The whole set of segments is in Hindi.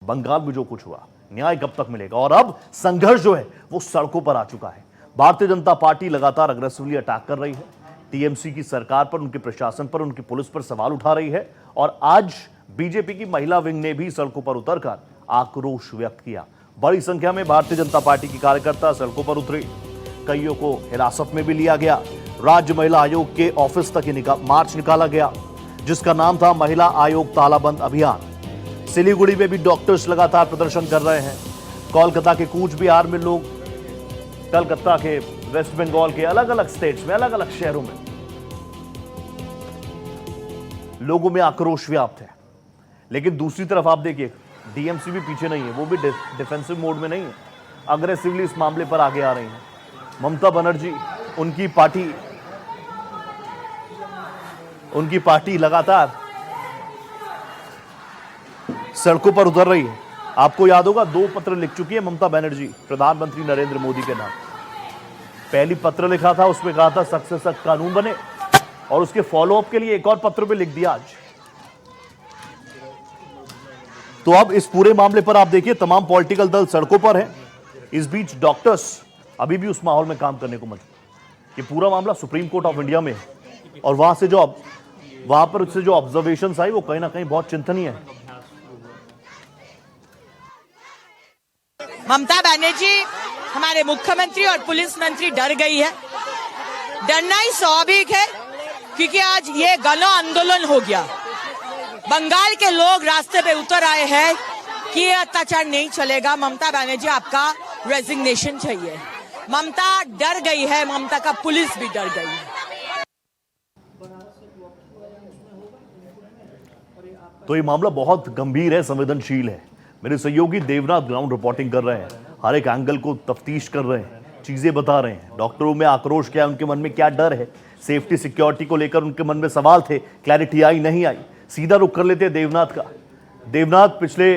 बंगाल में जो कुछ हुआ, न्याय कब तक मिलेगा? और अब संघर्ष जो है वो सड़कों पर आ चुका है। भारतीय जनता पार्टी लगातार अग्रेसिवली अटैक कर रही है, टीएमसी की सरकार पर, उनके प्रशासन पर, उनकी पुलिस पर सवाल उठा रही है। और आज बीजेपी की महिला विंग ने भी सड़कों पर उतरकर आक्रोश व्यक्त किया। बड़ी संख्या में भारतीय जनता पार्टी के कार्यकर्ता सड़कों पर उतरे, कईयों को हिरासत में भी लिया गया। राज्य महिला आयोग के ऑफिस तक मार्च निकाला गया, जिसका नाम था महिला आयोग तालाबंद अभियान। सिलीगुड़ी में भी डॉक्टर्स लगातार प्रदर्शन कर रहे हैं। कोलकाता के कूच बिहार में लोग, कलकत्ता के, वेस्ट बंगाल के अलग अलग स्टेट्स में, अलग अलग शहरों में लोगों में आक्रोश व्याप्त है। लेकिन दूसरी तरफ आप देखिए, डीएमसी भी पीछे नहीं है, वो भी डिफेंसिव मोड में नहीं है, अग्रेसिवली इस मामले पर आगे आ रही हैं। ममता बनर्जी, उनकी पार्टी लगातार सड़कों पर उतर रही है। आपको याद होगा, 2 पत्र लिख चुकी है ममता बनर्जी प्रधानमंत्री नरेंद्र मोदी के नाम। पहली पत्र लिखा था, उसमें कहा था सख्त से सख्त कानून बने, और उसके फॉलोअप के लिए एक और पत्र भी लिख दिया आज। तो अब इस पूरे मामले पर आप देखिए, तमाम पॉलिटिकल दल सड़कों पर हैं। इस बीच डॉक्टर्स अभी भी उस माहौल में काम करने को मजबूर। ये पूरा मामला सुप्रीम कोर्ट ऑफ इंडिया में है, और वहां पर उससे जो ऑब्जर्वेशंस आई वो कहीं ना कहीं बहुत चिंतनीय है। ममता बनर्जी, हमारे मुख्यमंत्री और पुलिस मंत्री डर गई है। डरना ही स्वाभाविक है, क्योंकि आज ये गण आंदोलन हो गया। बंगाल के लोग रास्ते पे उतर आए हैं कि ये अत्याचार नहीं चलेगा, ममता बनर्जी आपका रेजिग्नेशन चाहिए। ममता डर गई है, ममता का पुलिस भी डर गई है। तो ये मामला बहुत गंभीर है, संवेदनशील है। मेरे सहयोगी देवनाथ ग्राउंड रिपोर्टिंग कर रहे हैं, हर एक एंगल को तफ्तीश कर रहे हैं, चीजें बता रहे हैं। डॉक्टरों में आक्रोश क्या है, उनके मन में क्या डर है, सेफ्टी सिक्योरिटी को लेकर उनके मन में सवाल थे, क्लैरिटी आई नहीं आई। सीधा रुख कर लेते हैं देवनाथ का। देवनाथ, पिछले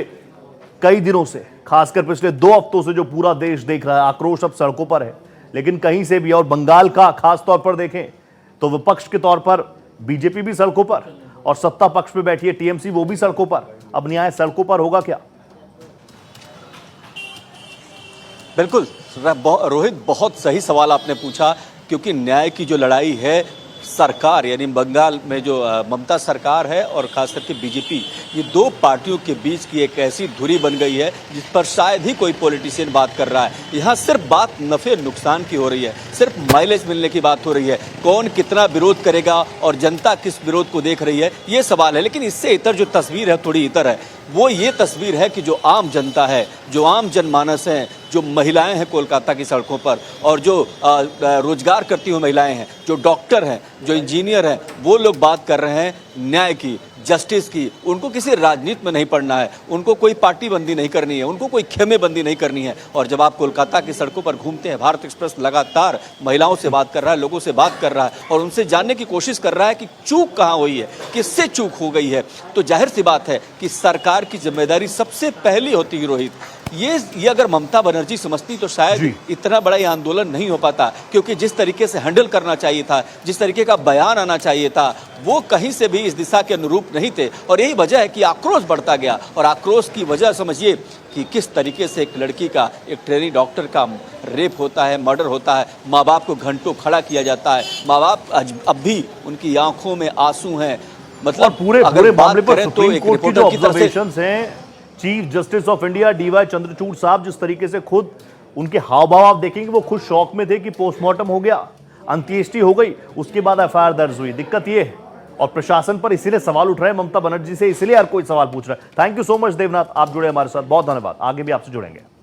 कई दिनों से, खासकर पिछले 2 हफ्तों से जो पूरा देश देख रहा है, आक्रोश अब सड़कों पर है। लेकिन कहीं से भी, और बंगाल का खास तौर पर देखें तो विपक्ष के तौर पर बीजेपी भी सड़कों पर, और सत्ता पक्ष में बैठी है टीएमसी, वो भी सड़कों पर। अब न्याय सड़कों पर होगा क्या? बिल्कुल रोहित, बहुत सही सवाल आपने पूछा, क्योंकि न्याय की जो लड़ाई है, सरकार यानी बंगाल में जो ममता सरकार है और खास करके बीजेपी, ये 2 पार्टियों के बीच की एक ऐसी धुरी बन गई है जिस पर शायद ही कोई पॉलिटिशियन बात कर रहा है। यहाँ सिर्फ बात नफे नुकसान की हो रही है, सिर्फ माइलेज मिलने की बात हो रही है, कौन कितना विरोध करेगा और जनता किस विरोध को देख रही है, ये सवाल है। लेकिन इससे इतर जो तस्वीर है, थोड़ी इतर है। वो ये तस्वीर है कि जो आम जनता है, जो आम जनमानस हैं, जो महिलाएं हैं कोलकाता की सड़कों पर, और जो रोजगार करती हुई महिलाएं हैं, जो डॉक्टर हैं, जो इंजीनियर हैं, वो लोग बात कर रहे हैं न्याय की, जस्टिस की। उनको किसी राजनीति में नहीं पड़ना है, उनको कोई पार्टी बंदी नहीं करनी है, उनको कोई खेमेबंदी नहीं करनी है। और जब आप कोलकाता की सड़कों पर घूमते हैं, भारत एक्सप्रेस लगातार महिलाओं से बात कर रहा है, लोगों से बात कर रहा है, और उनसे जानने की कोशिश कर रहा है कि चूक कहाँ हुई है, किससे चूक हो गई है। तो जाहिर सी बात है कि सरकार की जिम्मेदारी सबसे पहली होती है रोहित। ये अगर ममता बनर्जी समझती तो शायद इतना बड़ा ये आंदोलन नहीं हो पाता, क्योंकि जिस तरीके से हैंडल करना चाहिए था, जिस तरीके का बयान आना चाहिए था, वो कहीं से भी इस दिशा के अनुरूप नहीं थे। और यही वजह है कि आक्रोश बढ़ता गया। और आक्रोश की वजह समझिए कि किस तरीके से एक लड़की का, एक ट्रेनी डॉक्टर का रेप होता है, मर्डर होता है, माँ बाप को घंटों खड़ा किया जाता है, माँ बाप अब भी उनकी आंखों में आंसू हैं। मतलब पूरे मामले पर सुप्रीम कोर्ट की जो ऑब्जर्वेशंस हैं, Chief Justice of India DY Chandrachud साहब, जिस तरीके से खुद उनके हाव भाव आप देखेंगे, वो खुद शौक में थे कि पोस्टमार्टम हो गया, अंत्येष्टि हो गई, उसके बाद एफआईआर दर्ज हुई। दिक्कत ये है, और प्रशासन पर इसीलिए सवाल उठ रहे हैं ममता बनर्जी से, इसलिए हर कोई सवाल पूछ रहा है। Thank you so much Devnath, आप जुड़े हमारे साथ, बहुत धन्यवाद। आगे भी आपसे जुड़ेंगे।